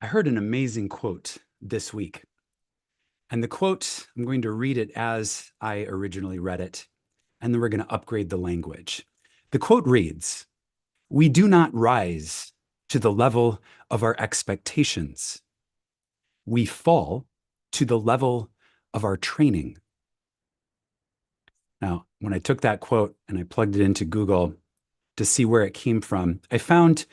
I heard an amazing quote this week. And the quote, I'm going to read it as I originally read it, and then we're going to upgrade the language. The quote reads, "We do not rise to the level of our expectations. We fall to the level of our training." Now, when I took that quote and I plugged it into Google to see where it came from, I found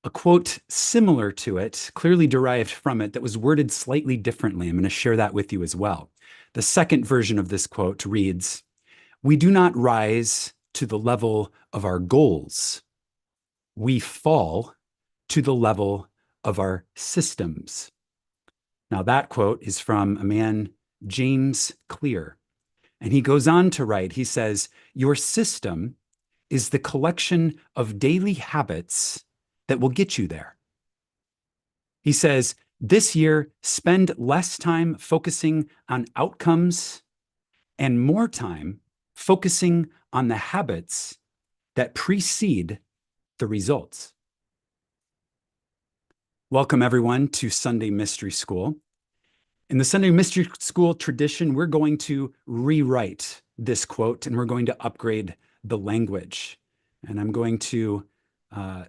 a quote similar to it, clearly derived from it, that was worded slightly differently. I'm going to share that with you as well. The second version of this quote reads, "We do not rise to the level of our goals. We fall to the level of our systems." Now, that quote is from a man, James Clear. And he goes on to write, he says, "Your system is the collection of daily habits that will get you there." He says, "This year, spend less time focusing on outcomes and more time focusing on the habits that precede the results." Welcome, everyone, to Sunday Mystery School. In the Sunday Mystery School tradition, we're going to rewrite this quote and we're going to upgrade the language. And I'm going to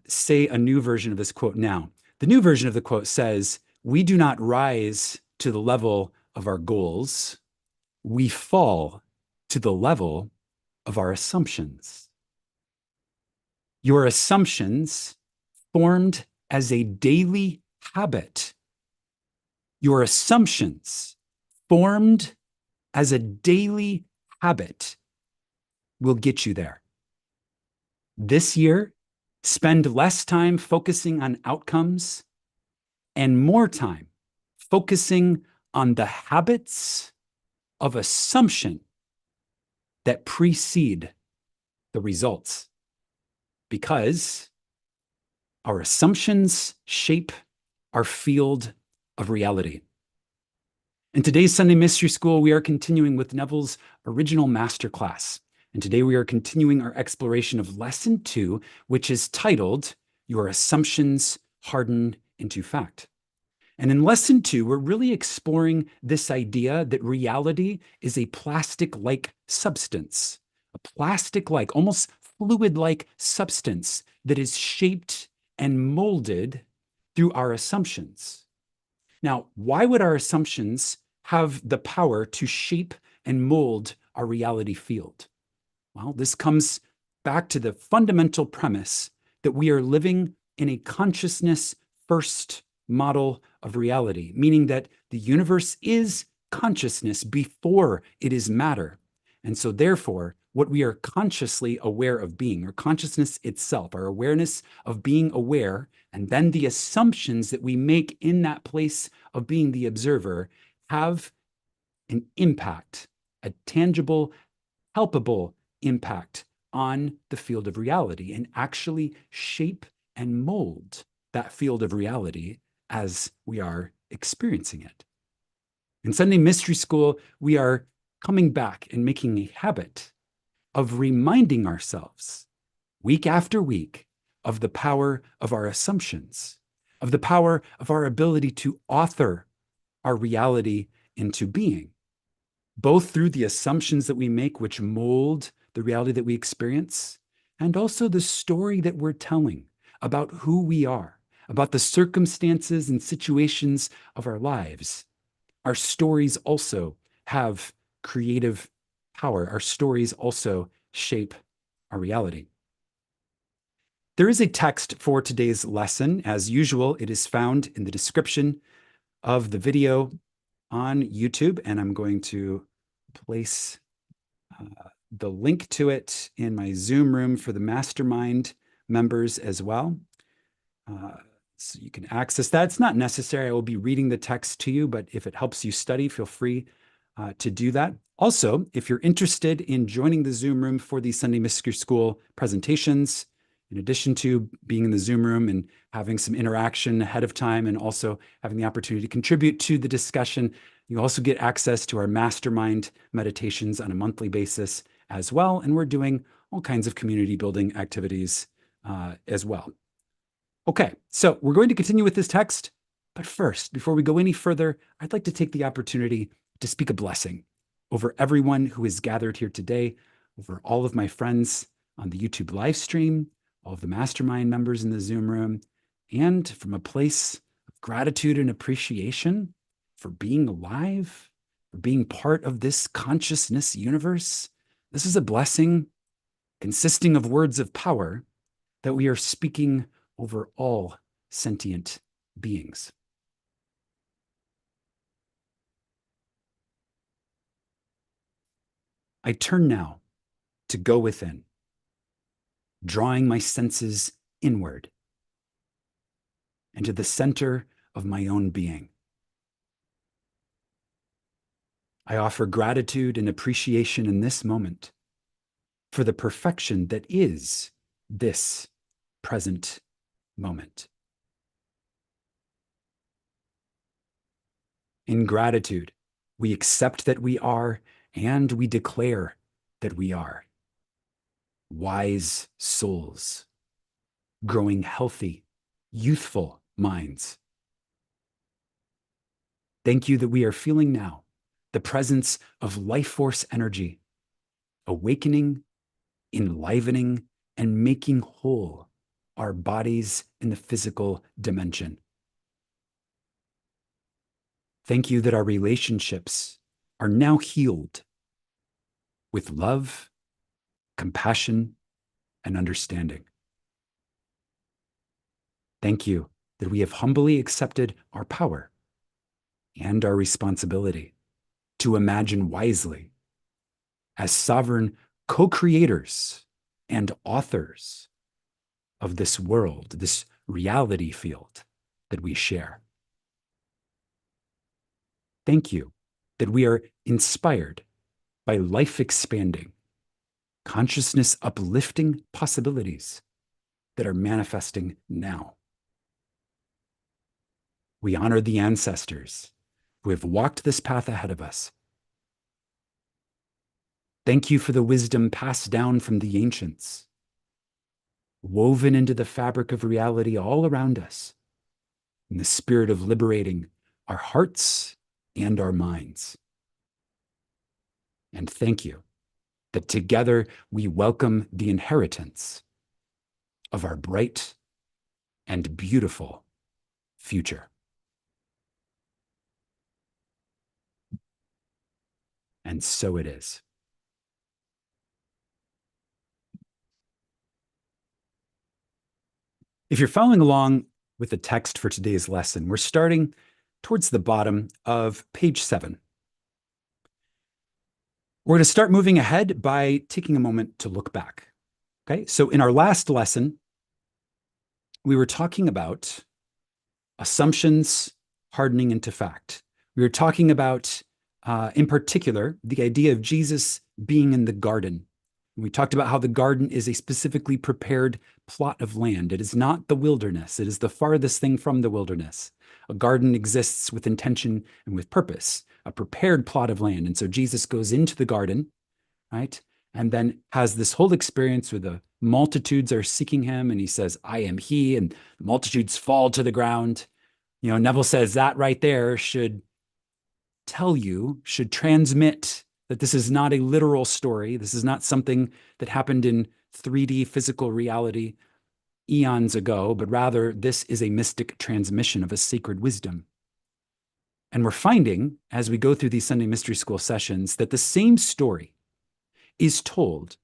say a new version of this quote now. The new version of the quote says, "We do not rise to the level of our goals. We fall to the level of our assumptions." Your assumptions formed as a daily habit. Your assumptions formed as a daily habit will get you there. This year, spend less time focusing on outcomes and more time focusing on the habits of assumption that precede the results. Because our assumptions shape our field of reality. In today's Sunday Mystery School, we are continuing with Neville's original Masterclass. And today we are continuing our exploration of Lesson 2, which is titled, "Your Assumptions Harden into Fact." And in Lesson 2, we're really exploring this idea that reality is a plastic-like substance, a plastic-like, almost fluid-like substance that is shaped and molded through our assumptions. Now, why would our assumptions have the power to shape and mold our reality field? Well, this comes back to the fundamental premise that we are living in a consciousness-first model of reality, meaning that the universe is consciousness before it is matter. And so therefore, what we are consciously aware of being, or consciousness itself, our awareness of being aware, and then the assumptions that we make in that place of being the observer, have an impact, a tangible, palpable impact on the field of reality, and actually shape and mold that field of reality as we are experiencing it. In Sunday Mystery School, we are coming back and making a habit of reminding ourselves week after week of the power of our assumptions, of the power of our ability to author our reality into being, both through the assumptions that we make, which mold the reality that we experience, and also the story that we're telling about who we are, about the circumstances and situations of our lives. Our stories also have creative power. Our stories also shape our reality. There is a text for today's lesson. As usual, it is found in the description of the video on YouTube, and I'm going to place the link to it in my Zoom room for the mastermind members as well. So you can access that. It's not necessary. I will be reading the text to you, but if it helps you study, feel free to do that. Also, if you're interested in joining the Zoom room for the Sunday Mystery School presentations, in addition to being in the Zoom room and having some interaction ahead of time and also having the opportunity to contribute to the discussion, you also get access to our mastermind meditations on a monthly basis as well. And we're doing all kinds of community building activities as well. Okay, so we're going to continue with this text. But first, before we go any further, I'd like to take the opportunity to speak a blessing over everyone who is gathered here today, over all of my friends on the YouTube live stream, all of the mastermind members in the Zoom room, and from a place of gratitude and appreciation for being alive, for being part of this consciousness universe. This is a blessing consisting of words of power that we are speaking over all sentient beings. I turn now to go within, drawing my senses inward and to the center of my own being. I offer gratitude and appreciation in this moment for the perfection that is this present moment. In gratitude, we accept that we are, and we declare that we are wise souls, growing healthy, youthful minds. Thank you that we are feeling now the presence of life force energy, awakening, enlivening, and making whole our bodies in the physical dimension. Thank you that our relationships are now healed with love, compassion, and understanding. Thank you that we have humbly accepted our power and our responsibility to imagine wisely as sovereign co-creators and authors of this world, this reality field that we share. Thank you that we are inspired by life-expanding, consciousness-uplifting possibilities that are manifesting now. We honor the ancestors who have walked this path ahead of us. Thank you for the wisdom passed down from the ancients, woven into the fabric of reality all around us, in the spirit of liberating our hearts and our minds. And thank you that together we welcome the inheritance of our bright and beautiful future. And so it is. If you're following along with the text for today's lesson, we're starting towards the bottom of page 7. We're going to start moving ahead by taking a moment to look back. Okay, so in our last lesson, we were talking about assumptions hardening into fact. We were talking about, in particular, the idea of Jesus being in the garden. We talked about how the garden is a specifically prepared plot of land. It is not the wilderness. It is the farthest thing from the wilderness. A garden exists with intention and with purpose, a prepared plot of land. And so Jesus goes into the garden, right? And then has this whole experience where the multitudes are seeking him, and he says, I am he, and the multitudes fall to the ground. You know, Neville says that right there should transmit that this is not a literal story. This is not something that happened in 3D physical reality eons ago, but rather this is a mystic transmission of a sacred wisdom. And we're finding, as we go through these Sunday Mystery School sessions, that the same story is told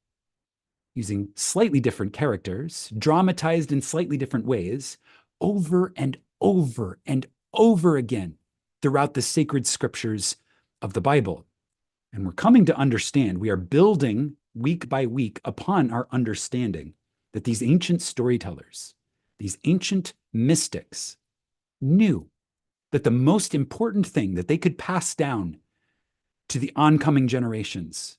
using slightly different characters, dramatized in slightly different ways, over and over and over again throughout the sacred scriptures of the Bible. And we're coming to understand, we are building week by week upon our understanding that these ancient storytellers, these ancient mystics, knew that the most important thing that they could pass down to the oncoming generations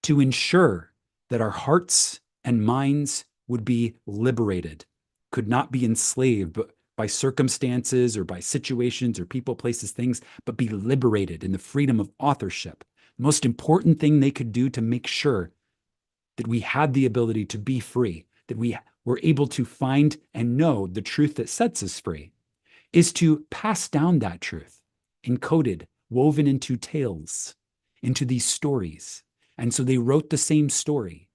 to ensure that our hearts and minds would be liberated, could not be enslaved by circumstances or by situations or people, places, things, but be liberated in the freedom of authorship. The most important thing they could do to make sure that we had the ability to be free, that we were able to find and know the truth that sets us free, is to pass down that truth, encoded, woven into tales, into these stories. And so they wrote the same story,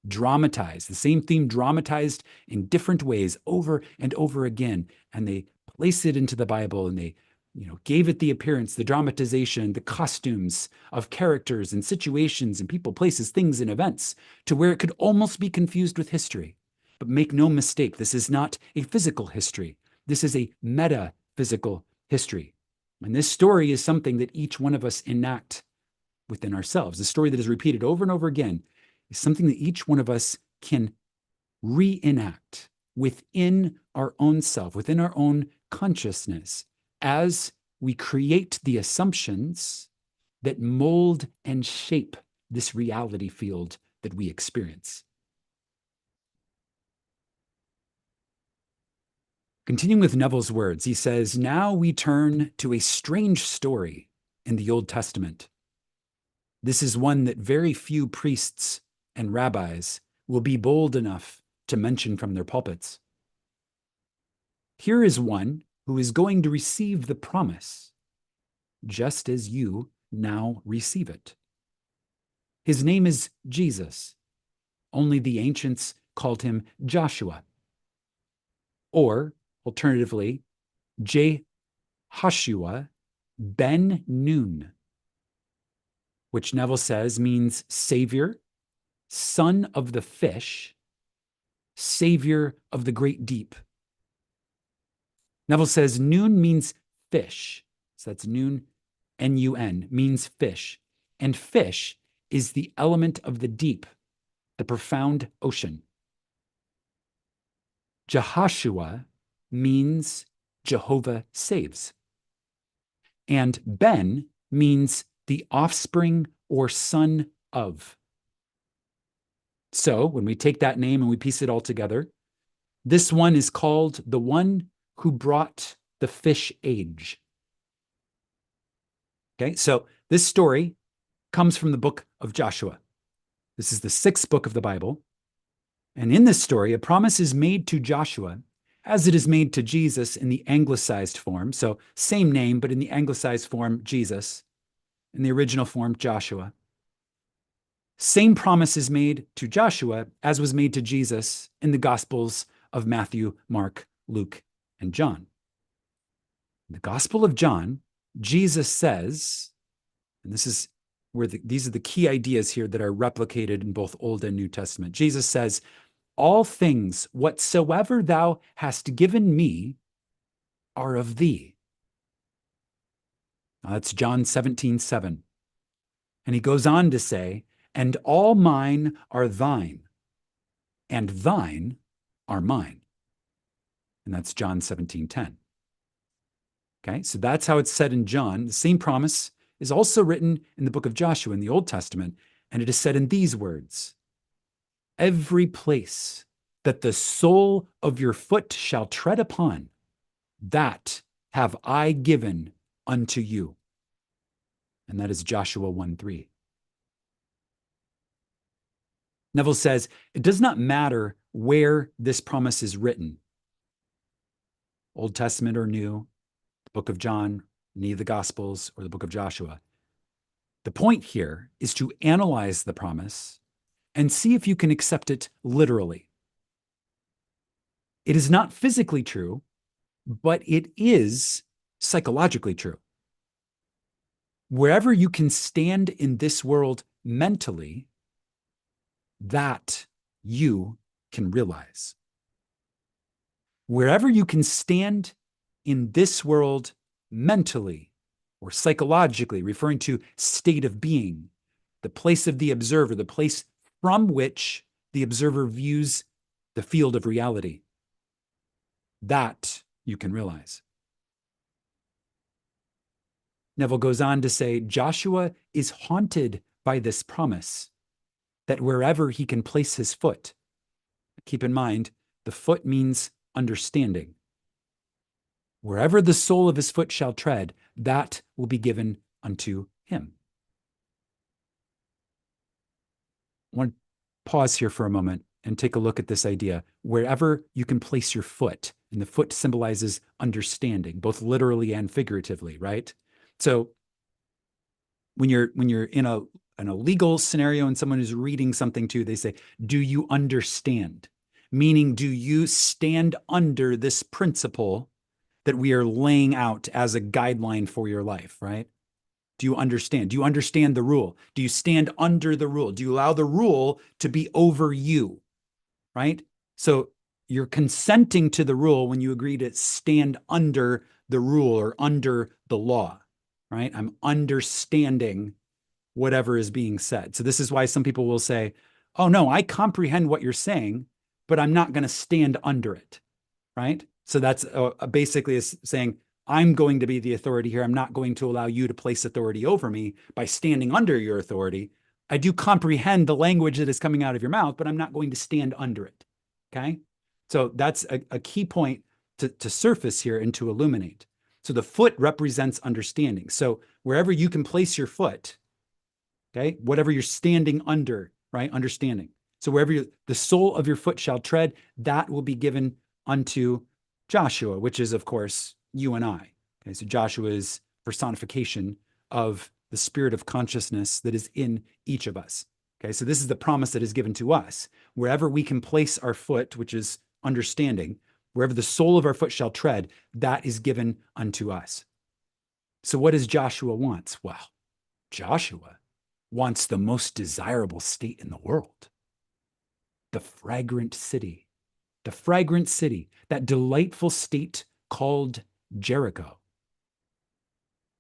dramatized, the same theme dramatized in different ways over and over again. And they placed it into the Bible, and they gave it the appearance, the dramatization, the costumes of characters and situations and people, places, things, and events, to where it could almost be confused with history. But make no mistake, this is not a physical history. This is a metaphysical history. And this story is something that each one of us enact within ourselves. The story that is repeated over and over again is something that each one of us can reenact within our own self, within our own consciousness, as we create the assumptions that mold and shape this reality field that we experience. Continuing with Neville's words, he says, "Now we turn to a strange story in the Old Testament. This is one that very few priests and rabbis will be bold enough to mention from their pulpits. Here is one who is going to receive the promise, just as you now receive it. His name is Jesus. Only the ancients called him Joshua. Or, alternatively, Jehoshua ben Nun, which Neville says means Savior, Son of the Fish, Savior of the Great Deep. Neville says Nun means fish. So that's Nun, N-U-N, means fish. And fish is the element of the deep, the profound ocean. Jehoshua means Jehovah saves. And Ben means the offspring or son of. So when we take that name and we piece it all together, this one is called the one who brought the fish age. Okay, so this story comes from the book of Joshua. This is the 6th book of the Bible. And in this story, a promise is made to Joshua as it is made to Jesus in the anglicized form. So same name, but in the anglicized form, Jesus. In the original form, Joshua. Same promise is made to Joshua as was made to Jesus in the Gospels of Matthew, Mark, Luke, and John. In the Gospel of John, Jesus says, and this is where these are the key ideas here that are replicated in both Old and New Testament. Jesus says, "All things whatsoever thou hast given me are of thee." Now, that's John 17:7. And he goes on to say, "And all mine are thine, and thine are mine." And that's John 17:10. Okay, so that's how it's said in John. The same promise is also written in the book of Joshua in the Old Testament, and it is said in these words, "Every place that the sole of your foot shall tread upon, that have I given unto you." And that is Joshua 1:3. Neville says, it does not matter where this promise is written, Old Testament or New, the book of John, any of the Gospels, or the book of Joshua. The point here is to analyze the promise and see if you can accept it literally. It is not physically true, but it is psychologically true. Wherever you can stand in this world mentally, that you can realize. Wherever you can stand in this world mentally or psychologically, referring to state of being, the place of the observer, the place from which the observer views the field of reality, that you can realize. Neville goes on to say, Joshua is haunted by this promise that wherever he can place his foot, keep in mind, the foot means understanding. Wherever the sole of his foot shall tread, that will be given unto him. I want to pause here for a moment and take a look at this idea. Wherever you can place your foot, And the foot symbolizes understanding, both literally and figuratively, right? So when you're in a legal scenario and someone is reading something to you, they say, do you understand? Meaning, do you stand under this principle that we are laying out as a guideline for your life, right? Do you understand? Do you understand the rule? Do you stand under the rule? Do you allow the rule to be over you, right? So you're consenting to the rule when you agree to stand under the rule or under the law, right? I'm understanding whatever is being said. So this is why some people will say, oh no, I comprehend what you're saying, but I'm not going to stand under it, right? So that's basically is saying, I'm going to be the authority here. I'm not going to allow you to place authority over me by standing under your authority. I do comprehend the language that is coming out of your mouth, but I'm not going to stand under it. Okay. So that's a key point to surface here and to illuminate. So the foot represents understanding. So wherever you can place your foot, okay, whatever you're standing under, right? Understanding. So wherever the sole of your foot shall tread, that will be given unto Joshua, which is, of course, you and I. Okay, so Joshua is personification of the spirit of consciousness that is in each of us. Okay, so this is the promise that is given to us. Wherever we can place our foot, which is understanding, wherever the sole of our foot shall tread, that is given unto us. So what does Joshua want? Well, Joshua wants the most desirable state in the world. The fragrant city, that delightful state called Jericho.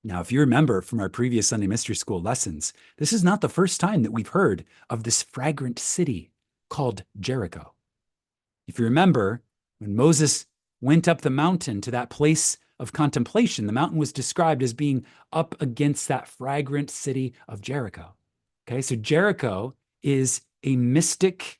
Now, if you remember from our previous Sunday Mystery School lessons, this is not the first time that we've heard of this fragrant city called Jericho. If you remember, when Moses went up the mountain to that place of contemplation, the mountain was described as being up against that fragrant city of Jericho. Okay, so Jericho is a mystic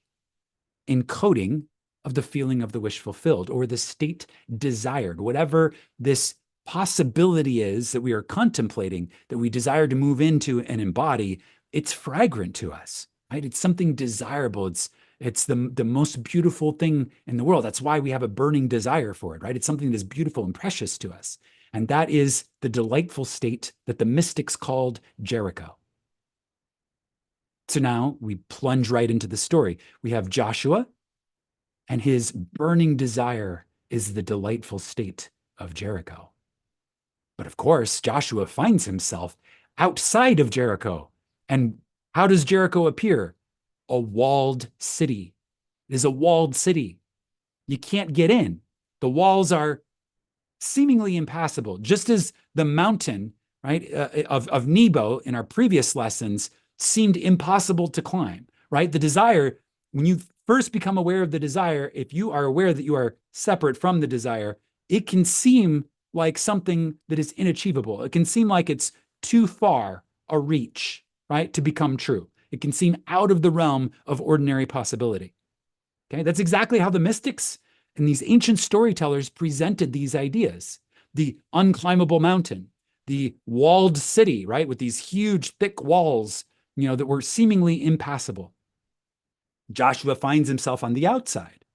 encoding of the feeling of the wish fulfilled or the state desired, whatever this possibility is that we are contemplating, that we desire to move into and embody. It's fragrant to us, right? It's something desirable. It's the most beautiful thing in the world. That's why we have a burning desire for it, right? It's something that's beautiful and precious to us. And that is the delightful state that the mystics called Jericho. So now we plunge right into the story. We have Joshua, and his burning desire is the delightful state of Jericho. But of course, Joshua finds himself outside of Jericho. And how does Jericho appear? A walled city. It is a walled city. You can't get in. The walls are seemingly impassable, just as the mountain, right, of Nebo in our previous lessons seemed impossible to climb, right? The desire, when you first become aware of the desire, if you are aware that you are separate from the desire, it can seem like something that is inachievable. It can seem like it's too far a reach, right, to become true. It can seem out of the realm of ordinary possibility. Okay, that's exactly how the mystics and these ancient storytellers presented these ideas. The unclimbable mountain, the walled city, right, with these huge, thick walls, that were seemingly impassable. Joshua finds himself on the outside,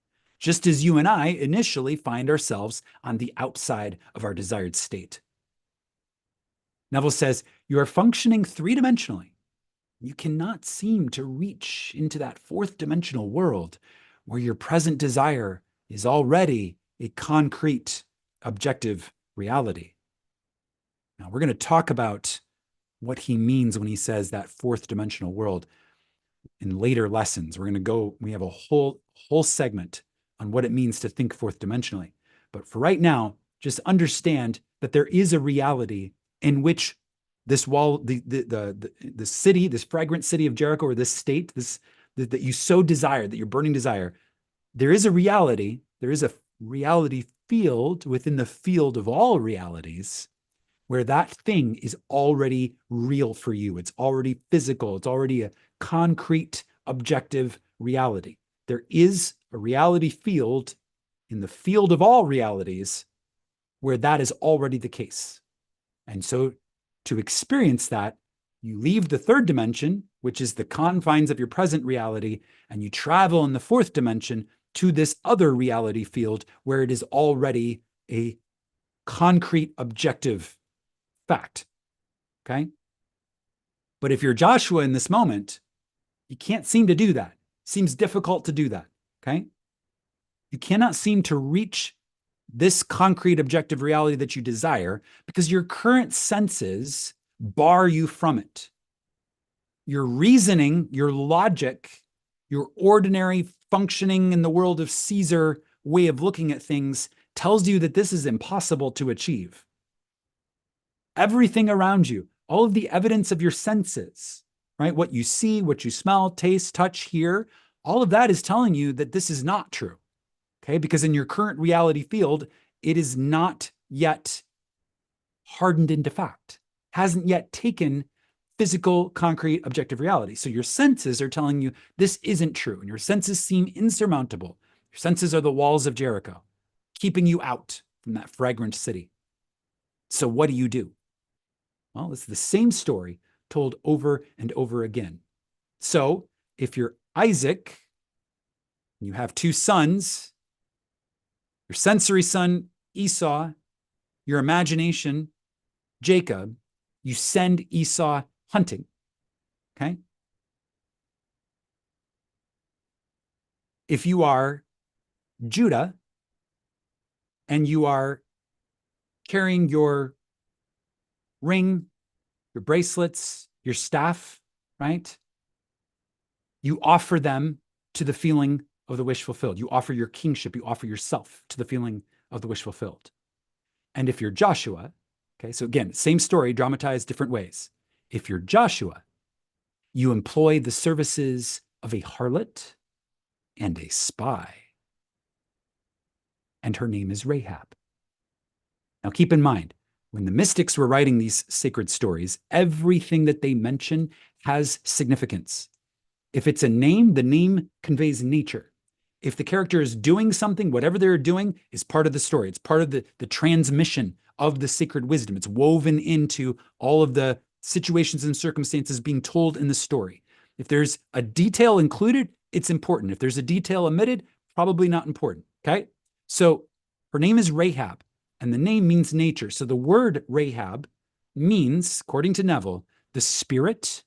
just as you and I initially find ourselves on the outside of our desired state. Neville says, you are functioning three-dimensionally. You cannot seem to reach into that fourth dimensional world where your present desire is already a concrete, objective reality. Now, we're going to talk about what he means when he says that fourth dimensional world in later lessons. We have a whole segment on what it means to think fourth dimensionally. But for right now, just understand that there is a reality in which this wall, the city, this fragrant city of Jericho, or this state, that you so desire, that your burning desire, there is a reality field within the field of all realities where that thing is already real for you. It's already physical. It's already a concrete, objective reality. There is a reality field in the field of all realities where that is already the case. And so to experience that, you leave the third dimension, which is the confines of your present reality, and you travel in the fourth dimension, to this other reality field where it is already a concrete, objective fact. Okay? But if you're Joshua in this moment, you can't seem to do that. Seems difficult to do that. Okay? You cannot seem to reach this concrete, objective reality that you desire because your current senses bar you from it. Your reasoning, your logic, your ordinary functioning in the world of Caesar way of looking at things tells you that this is impossible to achieve. Everything around you, all of the evidence of your senses, right? What you see, what you smell, taste, touch, hear, all of that is telling you that this is not true. Okay, because in your current reality field, it is not yet hardened into fact, hasn't yet taken physical, concrete, objective reality. So your senses are telling you this isn't true, and your senses seem insurmountable. Your senses are the walls of Jericho, keeping you out from that fragrant city. So what do? Well, it's the same story told over and over again. So if you're Isaac, you have two sons, your sensory son, Esau, your imagination, Jacob, you send Esau hunting, okay? If you are Judah and you are carrying your ring, your bracelets, your staff, right? You offer them to the feeling of the wish fulfilled. You offer your kingship, you offer yourself to the feeling of the wish fulfilled. And if you're Joshua, okay, so again, same story, dramatized different ways. If you're Joshua, you employ the services of a harlot and a spy. And her name is Rahab. Now keep in mind, when the mystics were writing these sacred stories, everything that they mention has significance. If it's a name, the name conveys nature. If the character is doing something, whatever they're doing is part of the story. It's part of the transmission of the sacred wisdom. It's woven into all of the situations and circumstances being told in the story. If there's a detail included, it's important. If there's a detail omitted, probably not important, okay? So her name is Rahab, and the name means nature. So the word Rahab means, according to Neville, the spirit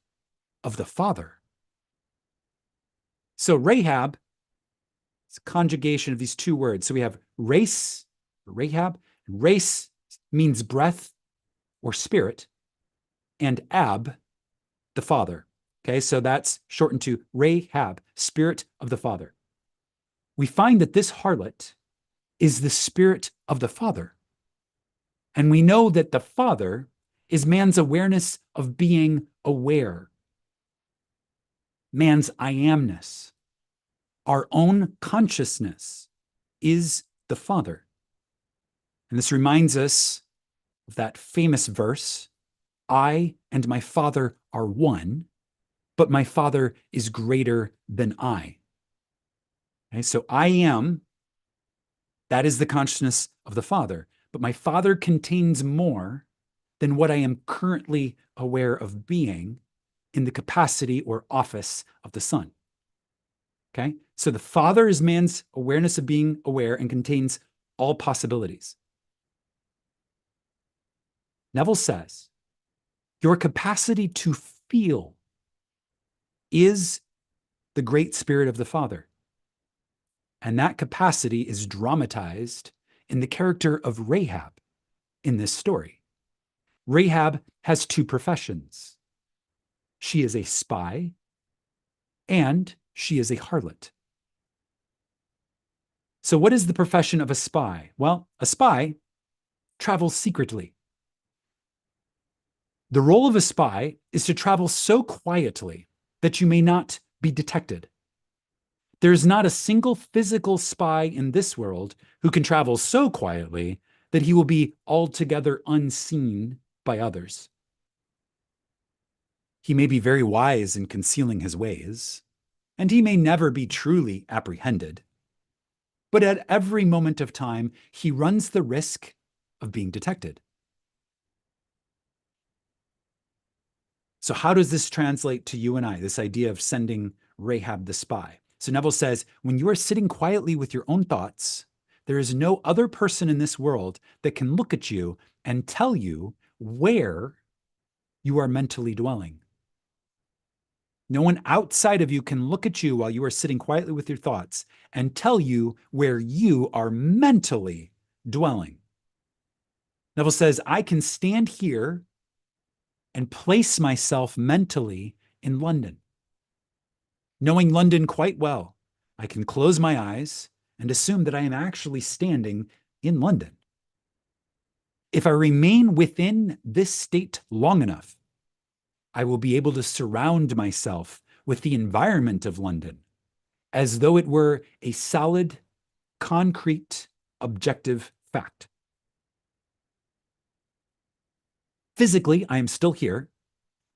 of the Father. So Rahab, it's a conjugation of these two words. So we have race, Rahab. Race means breath or spirit, and Ab, the Father. Okay, so that's shortened to Rahab, spirit of the Father. We find that this harlot is the spirit of the Father. And we know that the Father is man's awareness of being aware, man's I amness. Our own consciousness is the Father. And this reminds us of that famous verse, I and my Father are one, but my Father is greater than I. Okay, so I am, that is the consciousness of the Father, but my Father contains more than what I am currently aware of being in the capacity or office of the Son. Okay, so the Father is man's awareness of being aware and contains all possibilities. Neville says, your capacity to feel is the great spirit of the Father. And that capacity is dramatized in the character of Rahab in this story. Rahab has two professions. She is a spy and she is a harlot. So what is the profession of a spy? Well, a spy travels secretly. The role of a spy is to travel so quietly that you may not be detected. There is not a single physical spy in this world who can travel so quietly that he will be altogether unseen by others. He may be very wise in concealing his ways, and he may never be truly apprehended. But at every moment of time, he runs the risk of being detected. So how does this translate to you and I, this idea of sending Rahab the spy? So Neville says, when you are sitting quietly with your own thoughts, there is no other person in this world that can look at you and tell you where you are mentally dwelling. No one outside of you can look at you while you are sitting quietly with your thoughts and tell you where you are mentally dwelling. Neville says, I can stand here and place myself mentally in London. Knowing London quite well, I can close my eyes and assume that I am actually standing in London. If I remain within this state long enough, I will be able to surround myself with the environment of London as though it were a solid, concrete, objective fact. Physically, I am still here,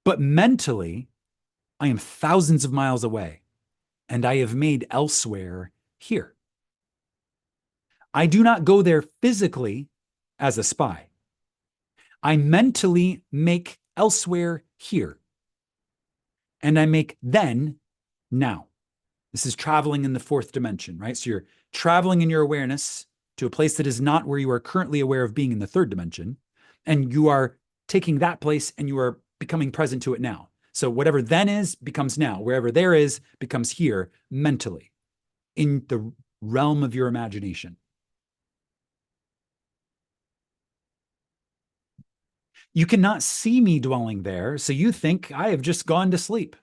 but mentally, I am thousands of miles away, and I have made elsewhere here. I do not go there physically as a spy. I mentally make elsewhere here, and I make then now. This is traveling in the fourth dimension, right? So you're traveling in your awareness to a place that is not where you are currently aware of being in the third dimension, and you are taking that place and you are becoming present to it now. So whatever then is becomes now. Wherever there is becomes here mentally in the realm of your imagination. You cannot see me dwelling there, so you think I have just gone to sleep.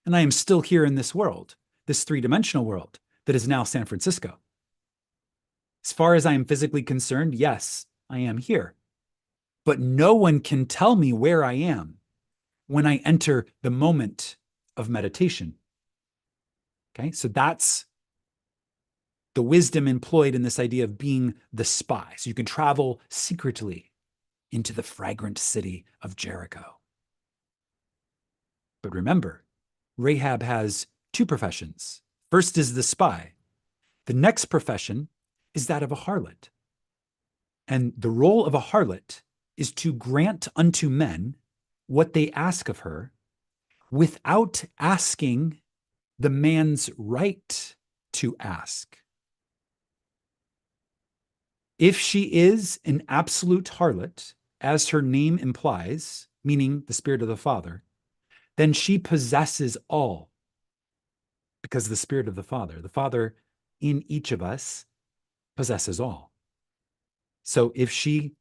And I am still here in this world, this three-dimensional world that is now San Francisco. As far as I am physically concerned, yes, I am here. But no one can tell me where I am when I enter the moment of meditation. Okay, so that's the wisdom employed in this idea of being the spy. So you can travel secretly into the fragrant city of Jericho. But remember, Rahab has two professions. First is the spy. The next profession is that of a harlot. And the role of a harlot is to grant unto men what they ask of her without asking the man's right to ask. If she is an absolute harlot, as her name implies, meaning the Spirit of the Father, then she possesses all because the Spirit of the Father in each of us possesses all. So if she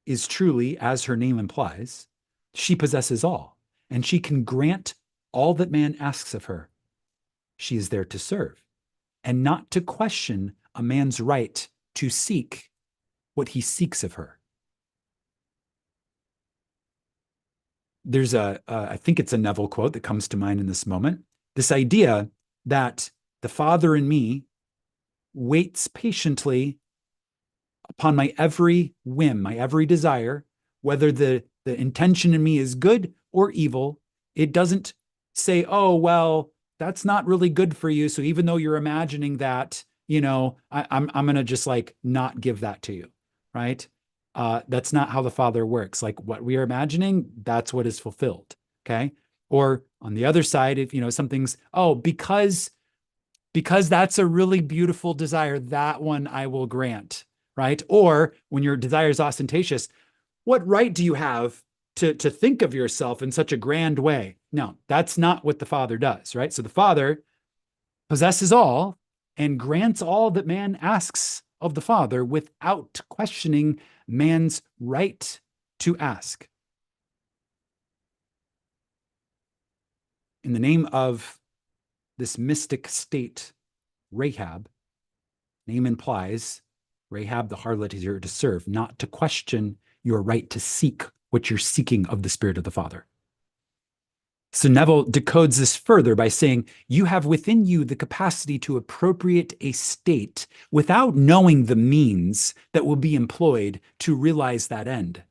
is truly, as her name implies, she possesses all, and she can grant all that man asks of her. She is there to serve and not to question a man's right to seek what he seeks of her. There's I think it's a Neville quote that comes to mind in this moment. This idea that the Father in me waits patiently upon my every whim, my every desire, whether the intention in me is good or evil. It doesn't say, oh, well, that's not really good for you. So even though you're imagining that, I'm going to just like not give that to you, right? That's not how the Father works. Like what we are imagining, that's what is fulfilled. Okay. Or on the other side, if something's, because that's a really beautiful desire, that one I will grant, right? Or when your desire is ostentatious, what right do you have to think of yourself in such a grand way? No, that's not what the Father does, right? So the Father possesses all and grants all that man asks of the Father without questioning man's right to ask. In the name of this mystic state, Rahab, name implies Rahab the harlot is here to serve, not to question your right to seek what you're seeking of the Spirit of the Father. So Neville decodes this further by saying, you have within you the capacity to appropriate a state without knowing the means that will be employed to realize that end.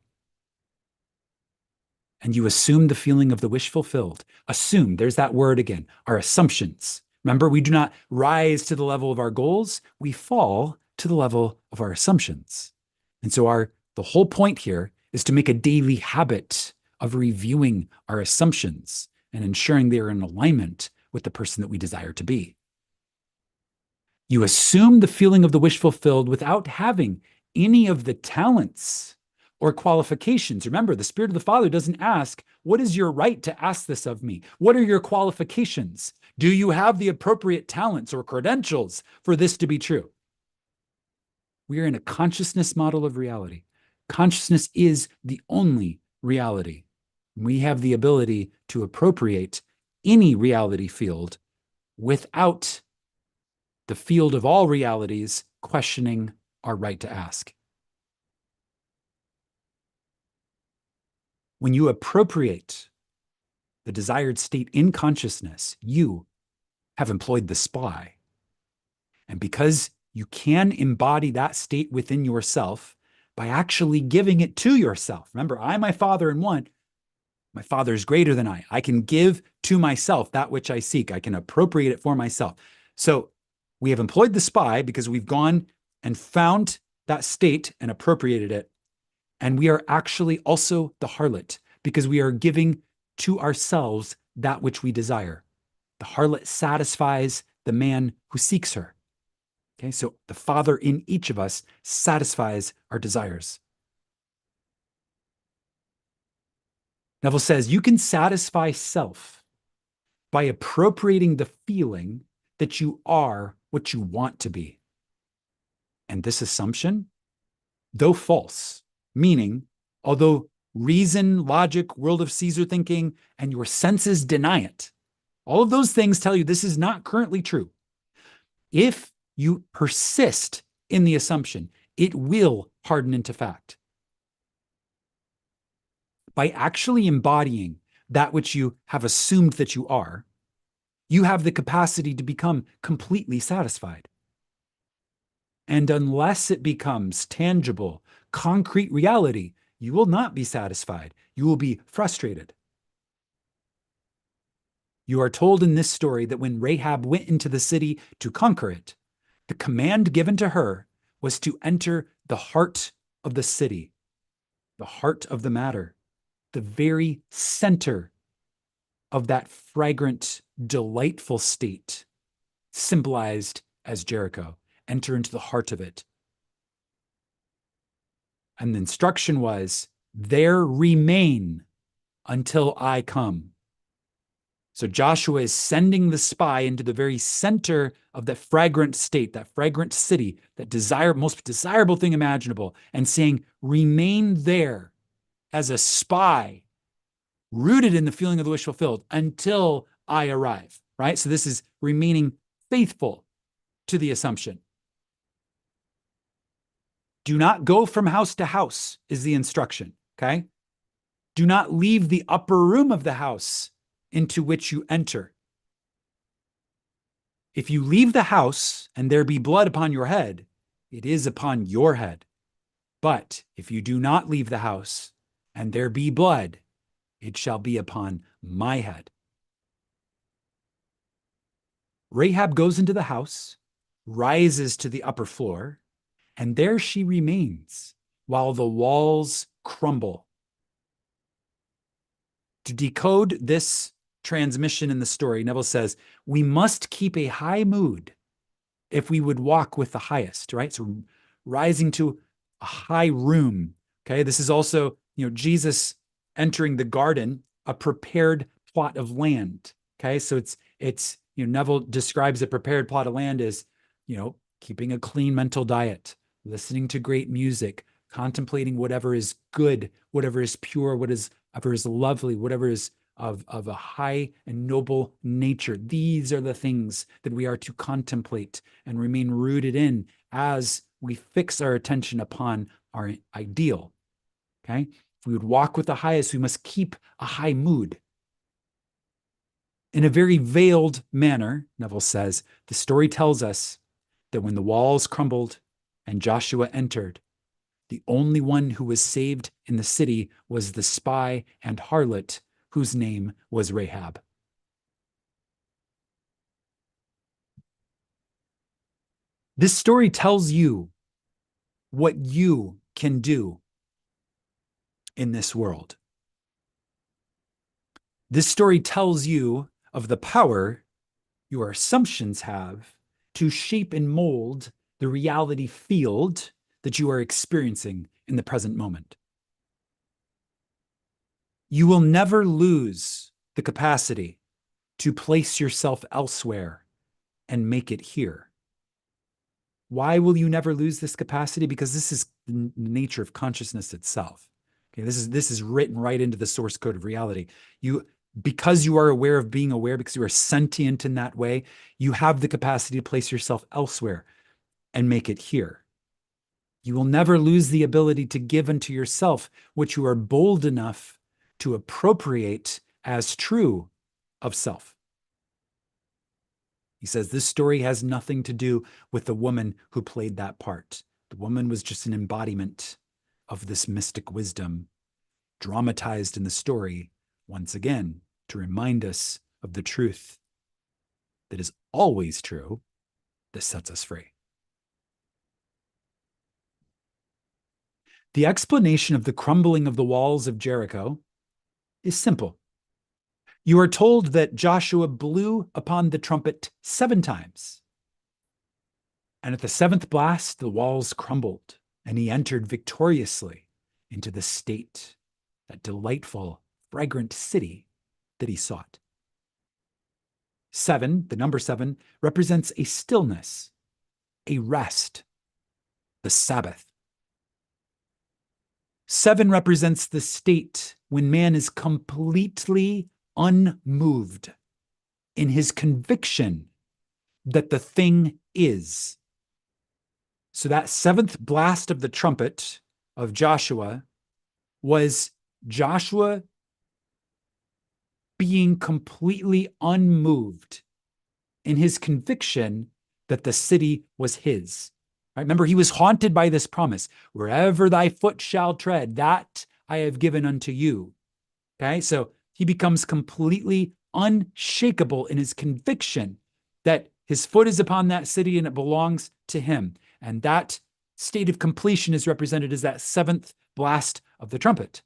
And you assume the feeling of the wish fulfilled. Assume, there's that word again, our assumptions. Remember, we do not rise to the level of our goals, we fall to the level of our assumptions. And so the whole point here is to make a daily habit of reviewing our assumptions and ensuring they are in alignment with the person that we desire to be. You assume the feeling of the wish fulfilled without having any of the talents or qualifications. Remember, the Spirit of the Father doesn't ask, what is your right to ask this of me? What are your qualifications? Do you have the appropriate talents or credentials for this to be true? We are in a consciousness model of reality. Consciousness is the only reality. We have the ability to appropriate any reality field without the field of all realities questioning our right to ask. When you appropriate the desired state in consciousness, you have employed the spy. And because you can embody that state within yourself by actually giving it to yourself. Remember, I, my Father, and one, my Father is greater than I. I can give to myself that which I seek. I can appropriate it for myself. So we have employed the spy because we've gone and found that state and appropriated it. And we are actually also the harlot because we are giving to ourselves that which we desire. The harlot satisfies the man who seeks her. Okay, so the Father in each of us satisfies our desires. Neville says you can satisfy self by appropriating the feeling that you are what you want to be. And this assumption, though false, meaning, although reason, logic, world of Caesar thinking, and your senses deny it, all of those things tell you this is not currently true. If you persist in the assumption, it will harden into fact. By actually embodying that which you have assumed that you are, you have the capacity to become completely satisfied. And unless it becomes tangible, concrete reality, you will not be satisfied. You will be frustrated. You are told in this story that when Rahab went into the city to conquer it, the command given to her was to enter the heart of the city, the heart of the matter, the very center of that fragrant, delightful state, symbolized as Jericho. Enter into the heart of it. And the instruction was, there remain until I come. So Joshua is sending the spy into the very center of that fragrant state, that fragrant city, that most desirable thing imaginable, and saying, remain there as a spy, rooted in the feeling of the wish fulfilled until I arrive, right? So this is remaining faithful to the assumption. Do not go from house to house is the instruction, okay? Do not leave the upper room of the house into which you enter. If you leave the house and there be blood upon your head, it is upon your head. But if you do not leave the house and there be blood, it shall be upon my head. Rahab goes into the house, rises to the upper floor, and there she remains while the walls crumble. To decode this transmission in the story, Neville says, we must keep a high mood if we would walk with the highest, right? So rising to a high room, okay? This is also, Jesus entering the garden, a prepared plot of land, okay? So it's Neville describes a prepared plot of land as, keeping a clean mental diet, listening to great music, contemplating whatever is good, whatever is pure, whatever is lovely, whatever is of a high and noble nature. These are the things that we are to contemplate and remain rooted in as we fix our attention upon our ideal. Okay? If we would walk with the highest, we must keep a high mood. In a very veiled manner, Neville says, the story tells us that when the walls crumbled and Joshua entered, the only one who was saved in the city was the spy and harlot whose name was Rahab. This story tells you what you can do in this world. This story tells you of the power your assumptions have to shape and mold the reality field that you are experiencing in the present moment. You will never lose the capacity to place yourself elsewhere and make it here. Why will you never lose this capacity? Because this is the nature of consciousness itself. Okay, this is written right into the source code of reality. Because you are aware of being aware, because you are sentient in that way, you have the capacity to place yourself elsewhere and make it here. You will never lose the ability to give unto yourself what you are bold enough to appropriate as true of self. He says this story has nothing to do with the woman who played that part. The woman was just an embodiment of this mystic wisdom, dramatized in the story, once again, to remind us of the truth that is always true, that sets us free. The explanation of the crumbling of the walls of Jericho is simple. You are told that Joshua blew upon the trumpet 7 times. And at the 7th blast, the walls crumbled, and he entered victoriously into the state, that delightful, fragrant city that he sought. 7, the number 7, represents a stillness, a rest, the Sabbath. 7 represents the state when man is completely unmoved in his conviction that the thing is. So that 7th blast of the trumpet of Joshua was Joshua being completely unmoved in his conviction that the city was his. Right? Remember, he was haunted by this promise, wherever thy foot shall tread, that I have given unto you. Okay, so he becomes completely unshakable in his conviction that his foot is upon that city and it belongs to him. And that state of completion is represented as that 7th blast of the trumpet.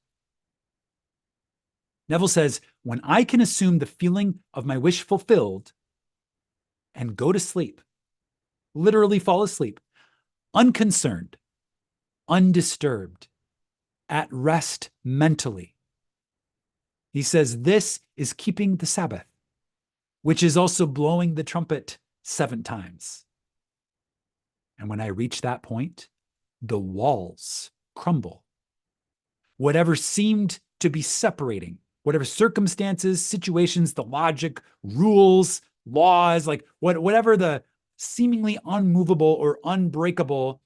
Neville says, when I can assume the feeling of my wish fulfilled and go to sleep, literally fall asleep, unconcerned, undisturbed, at rest mentally, he says, this is keeping the Sabbath, which is also blowing the trumpet 7 times. And when I reach that point, the walls crumble. Whatever seemed to be separating, whatever circumstances, situations, the logic, rules, laws, like whatever the seemingly unmovable or unbreakable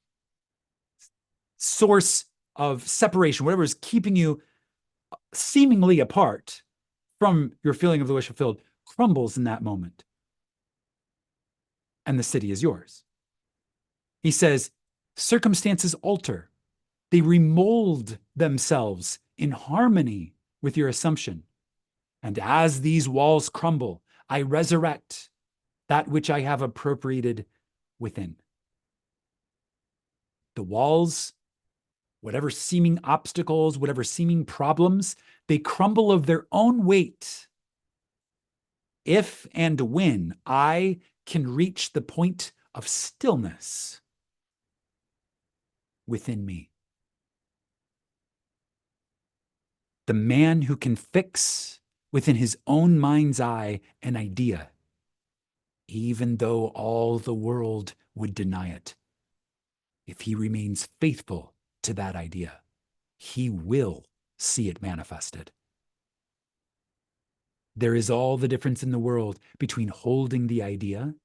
source of separation, whatever is keeping you seemingly apart from your feeling of the wish fulfilled, crumbles in that moment. And the city is yours. He says, circumstances alter. They remold themselves in harmony with your assumption. And as these walls crumble, I resurrect that which I have appropriated within. The walls, whatever seeming obstacles, whatever seeming problems, they crumble of their own weight if and when I can reach the point of stillness within me. The man who can fix within his own mind's eye an idea, even though all the world would deny it, if he remains faithful to that idea, he will see it manifested. There is all the difference in the world between holding the idea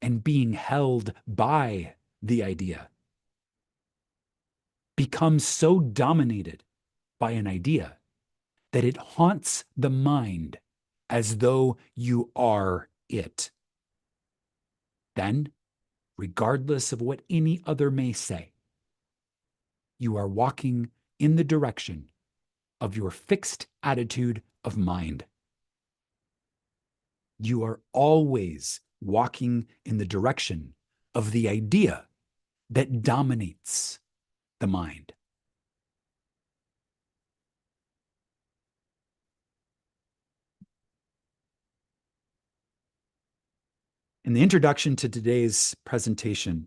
and being held by the idea. Become so dominated by an idea that it haunts the mind as though you are it. Then, regardless of what any other may say, you are walking in the direction of your fixed attitude of mind. You are always walking in the direction of the idea that dominates the mind. In the introduction to today's presentation,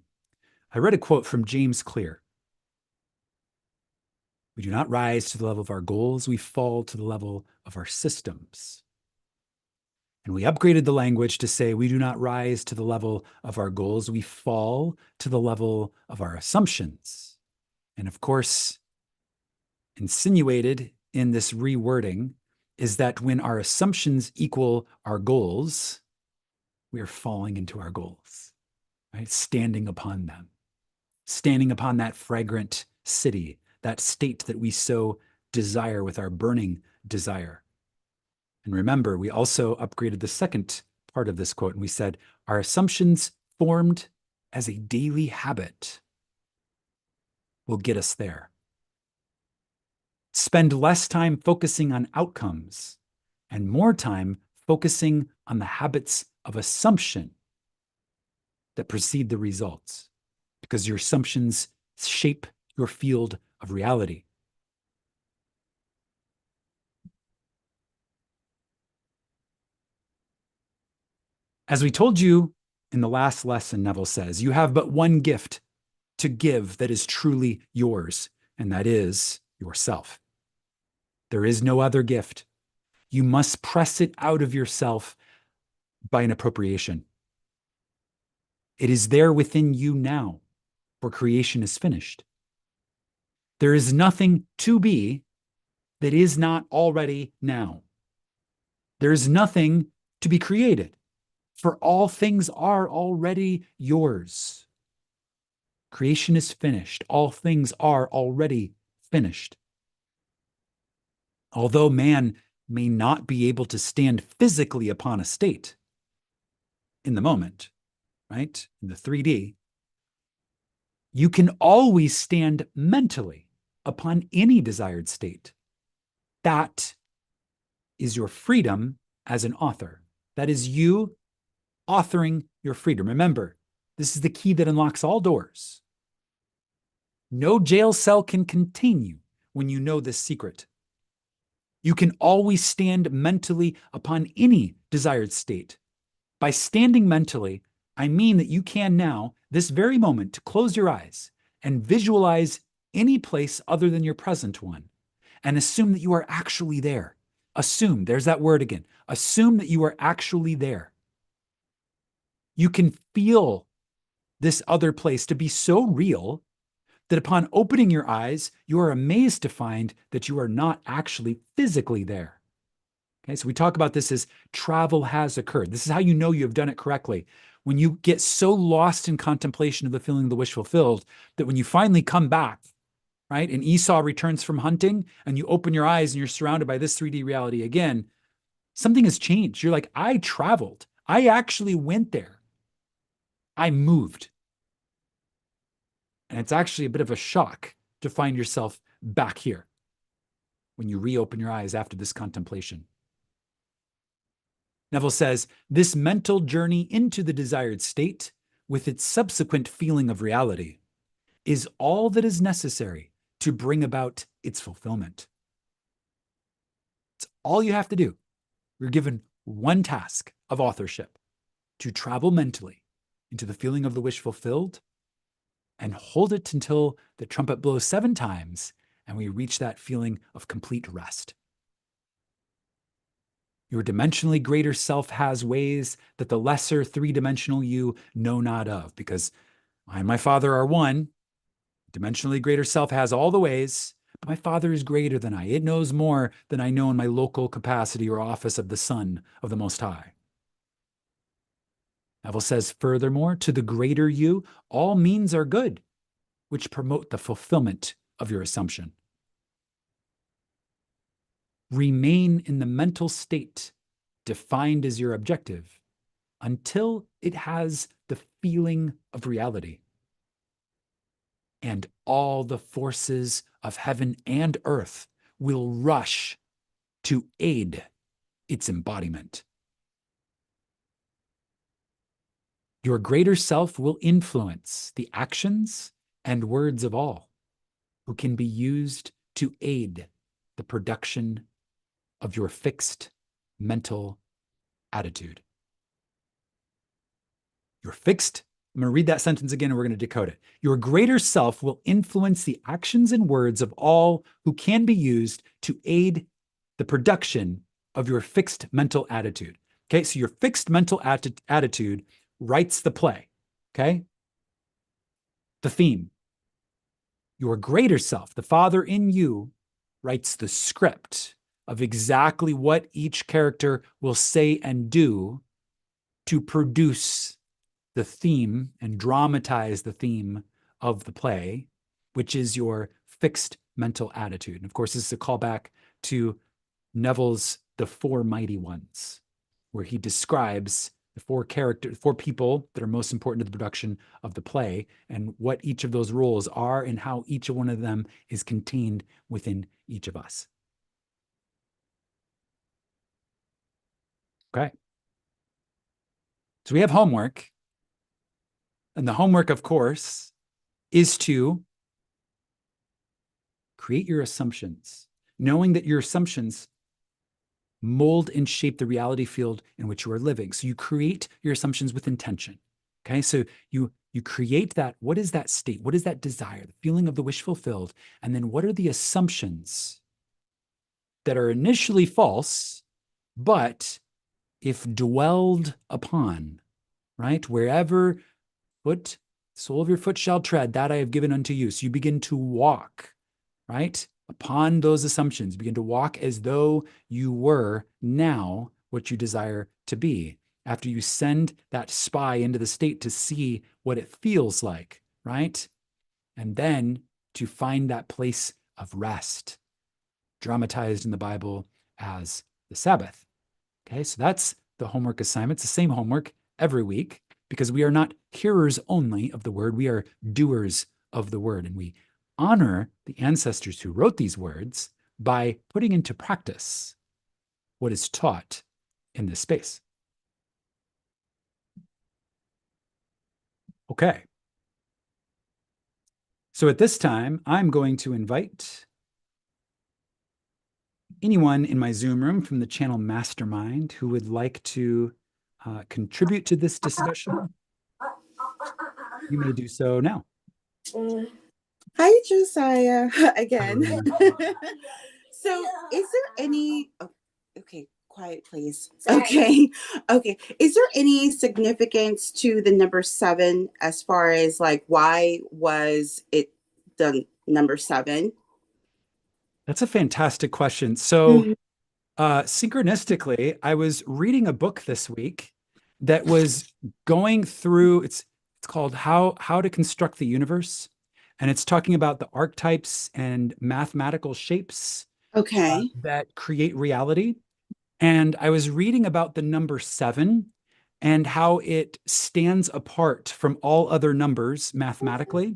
I read a quote from James Clear. We do not rise to the level of our goals, we fall to the level of our systems. And we upgraded the language to say we do not rise to the level of our goals, we fall to the level of our assumptions. And of course, insinuated in this rewording is that when our assumptions equal our goals, we are falling into our goals, right? Standing upon them, standing upon that fragrant city, that state that we so desire with our burning desire. And remember, we also upgraded the second part of this quote, and we said, our assumptions formed as a daily habit will get us there. Spend less time focusing on outcomes and more time focusing on the habits of assumption that precede the results, because your assumptions shape your field of reality. As we told you in the last lesson, Neville says, you have but one gift to give that is truly yours, and that is yourself. There is no other gift. You must press it out of yourself by an appropriation. It is there within you now, for creation is finished. There is nothing to be that is not already now. There is nothing to be created, for all things are already yours. Creation is finished. All things are already finished. Although man may not be able to stand physically upon a state in the moment, right? In the 3D, you can always stand mentally upon any desired state. That is your freedom as an author. That is you authoring your freedom. Remember, this is the key that unlocks all doors. No jail cell can contain you when you know this secret. You can always stand mentally upon any desired state. By standing mentally, I mean that you can now, this very moment, to close your eyes and visualize any place other than your present one and assume that you are actually there. Assume, there's that word again. Assume that you are actually there. You can feel this other place to be so real that upon opening your eyes, you are amazed to find that you are not actually physically there. Okay, so we talk about this as travel has occurred. This is how you know you have done it correctly. When you get so lost in contemplation of the feeling of the wish fulfilled that when you finally come back, right, and Esau returns from hunting and you open your eyes and you're surrounded by this 3D reality again, something has changed. You're like, I traveled. I actually went there. I moved. And it's actually a bit of a shock to find yourself back here when you reopen your eyes after this contemplation. Neville says, this mental journey into the desired state, with its subsequent feeling of reality, is all that is necessary to bring about its fulfillment. It's all you have to do. You're given one task of authorship, to travel mentally into the feeling of the wish fulfilled and hold it until the trumpet blows 7 times and we reach that feeling of complete rest. Your dimensionally greater self has ways that the lesser 3-dimensional you know not of, because I and my Father are one. Dimensionally greater self has all the ways, but my Father is greater than I. It knows more than I know in my local capacity or office of the Son of the Most High. Neville says, furthermore, to the greater you, all means are good, which promote the fulfillment of your assumption. Remain in the mental state defined as your objective until it has the feeling of reality. And all the forces of heaven and earth will rush to aid its embodiment. Your greater self will influence the actions and words of all who can be used to aid the production of your fixed mental attitude. Your fixed, I'm going to read that sentence again and we're going to decode it. Your greater self will influence the actions and words of all who can be used to aid the production of your fixed mental attitude. Okay, so your fixed mental attitude writes the play. Okay, the theme. Your greater self, the Father in you, writes the script of exactly what each character will say and do to produce the theme and dramatize the theme of the play, which is your fixed mental attitude. And of course, this is a callback to Neville's The Four Mighty Ones, where he describes the four people that are most important to the production of the play and what each of those roles are and how each one of them is contained within each of us. Okay. So we have homework. And the homework, of course, is to create your assumptions, knowing that your assumptions mold and shape the reality field in which you are living. So you create your assumptions with intention. Okay. So you create that. What is that state? What is that desire? The feeling of the wish fulfilled. And then what are the assumptions that are initially false, but if dwelled upon, right? Wherever sole of your foot shall tread, that I have given unto you. So you begin to walk, right? Upon those assumptions, begin to walk as though you were now what you desire to be. After you send that spy into the state to see what it feels like, right? And then to find that place of rest, dramatized in the Bible as the Sabbath. Okay, so that's the homework assignment. It's the same homework every week because we are not hearers only of the word, we are doers of the word. And we honor the ancestors who wrote these words by putting into practice what is taught in this space. Okay. So at this time, I'm going to invite anyone in my Zoom room from the channel Mastermind who would like to contribute to this discussion. You may do so now. Hi, Josiah, again. So is there any, okay, quiet, please. Sorry. Okay. Is there any significance to the number 7 as far as like, why was it the number 7? That's a fantastic question. So synchronistically, I was reading a book this week that was going through, it's called How to Construct the Universe. And it's talking about the archetypes and mathematical shapes that create reality. And I was reading about the number 7 and how it stands apart from all other numbers mathematically.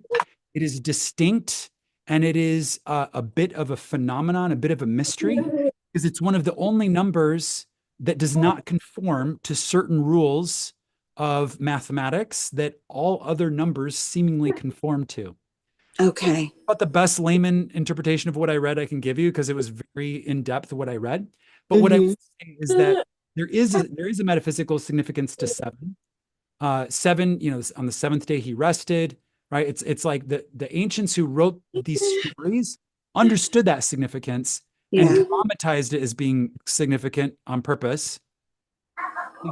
It is distinct and it is a bit of a phenomenon, a bit of a mystery, because it's one of the only numbers that does not conform to certain rules of mathematics that all other numbers seemingly conform to. Okay. About the best layman interpretation of what I read I can give you because it was very in depth what I read. But what I would say is that there is a metaphysical significance to 7. 7, on the 7th day he rested, right? It's like the ancients who wrote these stories understood that significance and dramatized it as being significant on purpose.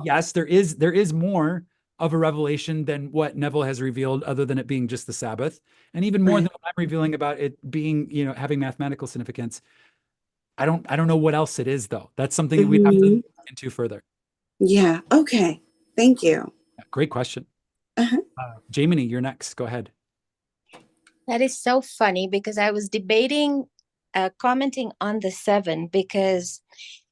Yes, there is more of a revelation than what Neville has revealed, other than it being just the Sabbath, and even more than what I'm revealing about it being, having mathematical significance. I don't know what else it is, though. That's something that we'd have to look into further. Yeah. Okay. Thank you. Great question. Jamie, you're next. Go ahead. That is so funny because I was debating, commenting on the 7, because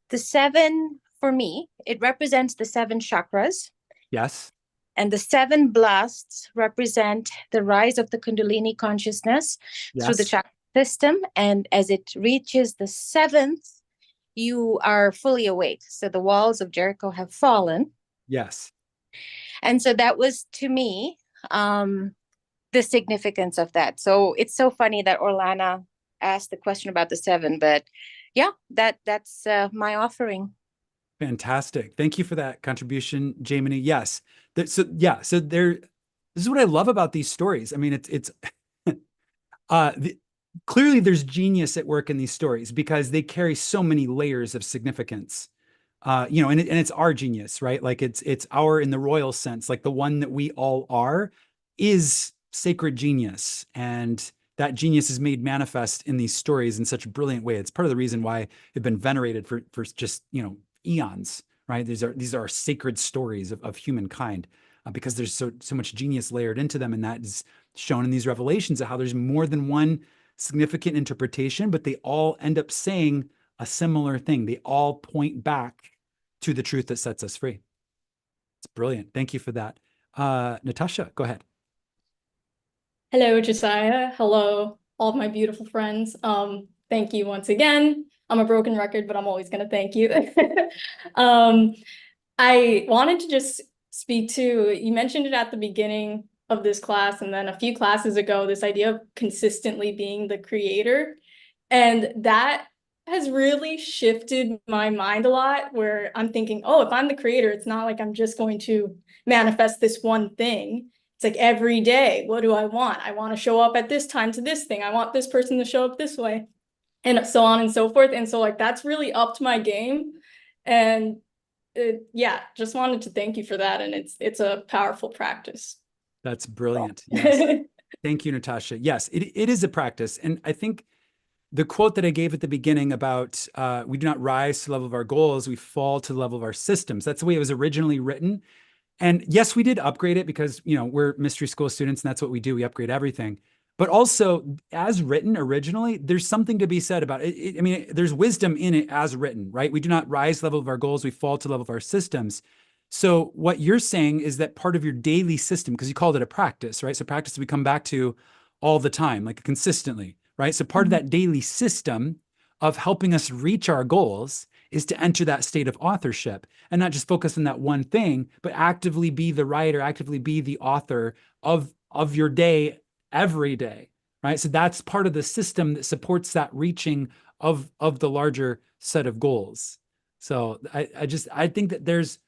the 7, for me, it represents the 7 chakras. Yes. And the 7 blasts represent the rise of the Kundalini consciousness through the chakra system. And as it reaches the 7th, you are fully awake. So the walls of Jericho have fallen. Yes. And so that was, to me, the significance of that. So it's so funny that Orlana asked the question about the 7, but yeah, that's my offering. Fantastic. Thank you for that contribution, Jamie. Yes. So this is what I love about these stories. I mean, it's clearly there's genius at work in these stories because they carry so many layers of significance. And it's our genius, right? Like it's our, in the royal sense, like the one that we all are is sacred genius. And that genius is made manifest in these stories in such a brilliant way. It's part of the reason why they've been venerated for just, eons, right? These are sacred stories of humankind because there's so much genius layered into them. And that is shown in these revelations of how there's more than one significant interpretation, but they all end up saying a similar thing. They all point back to the truth that sets us free. It's brilliant. Thank you for that. Natasha, go ahead. Hello, Josiah. Hello, all of my beautiful friends. Thank you once again. I'm a broken record, but I'm always going to thank you. I wanted to just speak to, you mentioned it at the beginning of this class, and then a few classes ago, this idea of consistently being the creator. And that has really shifted my mind a lot, where I'm thinking, oh, if I'm the creator, it's not like I'm just going to manifest this one thing. It's like every day, what do I want? I want to show up at this time to this thing. I want this person to show up this way, and so on and so forth. And so like, that's really upped my game. And yeah, just wanted to thank you for that. And it's a powerful practice. That's brilliant. Yes. Thank you, Natasha. Yes, it is a practice. And I think the quote that I gave at the beginning about we do not rise to the level of our goals, we fall to the level of our systems. That's the way it was originally written. And yes, we did upgrade it because, we're mystery school students and that's what we do. We upgrade everything. But also, as written originally, there's something to be said about it. I mean, there's wisdom in it as written, right? We do not rise to the level of our goals, we fall to the level of our systems. So what you're saying is that part of your daily system, because you called it a practice, right? So practice we come back to all the time, like consistently, right? So part of that daily system of helping us reach our goals is to enter that state of authorship and not just focus on that one thing, but actively be the writer, actively be the author of your day every day, right? So that's part of the system that supports that reaching of the larger set of goals. So I think that there's,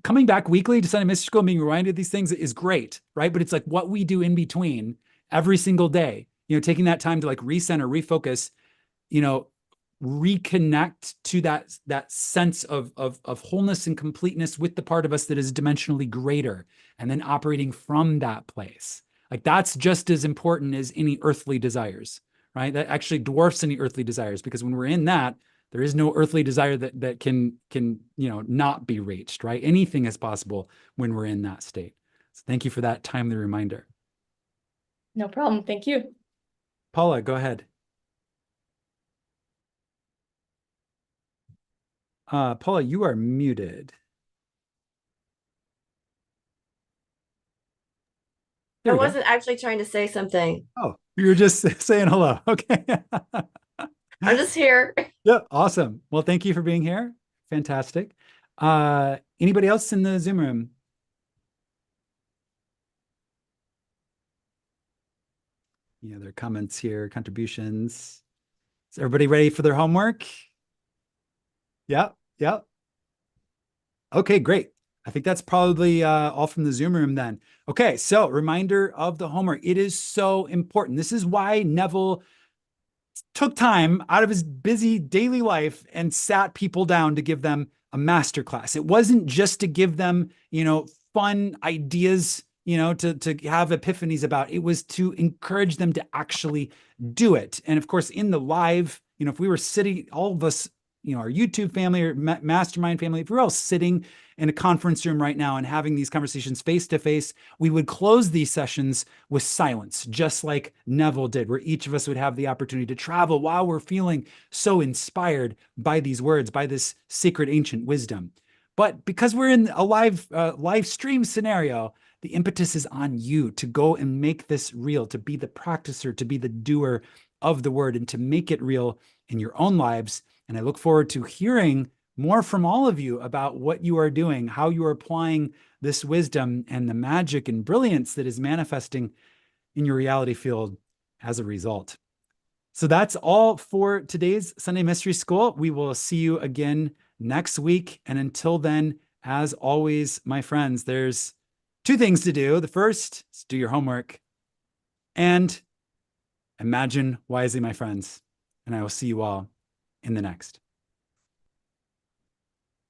coming back weekly to Sunday Mystery School and being reminded of these things is great, right? But it's like what we do in between every single day, taking that time to like recenter, refocus, reconnect to that sense of wholeness and completeness with the part of us that is dimensionally greater, and then operating from that place. Like that's just as important as any earthly desires, right? That actually dwarfs any earthly desires, because when we're in that, there is no earthly desire that can not be reached, right? Anything is possible when we're in that state. So thank you for that timely reminder. No problem. Thank you. Paula, go ahead. Paula, you are muted. I wasn't actually trying to say something. Oh, you were just saying hello. Okay. I'm just here. Yeah, awesome. Well, thank you for being here. Fantastic. Anybody else in the Zoom room? Any other comments here, contributions? Is everybody ready for their homework? Yeah. Okay, great. I think that's probably all from the Zoom room then. Okay, so reminder of the homework. It is so important. This is why Neville took time out of his busy daily life and sat people down to give them a masterclass. It wasn't just to give them, fun ideas, to have epiphanies about. It was to encourage them to actually do it. And of course, in the live, if we were sitting, all of us, our YouTube family or mastermind family, if we're all sitting in a conference room right now and having these conversations face to face, we would close these sessions with silence, just like Neville did, where each of us would have the opportunity to travel while we're feeling so inspired by these words, by this sacred ancient wisdom. But because we're in a live stream scenario, the impetus is on you to go and make this real, to be the practicer, to be the doer of the word, and to make it real in your own lives. And I look forward to hearing more from all of you about what you are doing, how you are applying this wisdom and the magic and brilliance that is manifesting in your reality field as a result. So that's all for today's Sunday Mystery School. We will see you again next week. And until then, as always, my friends, there's two things to do. The first is do your homework and imagine wisely, my friends. And I will see you all in the next.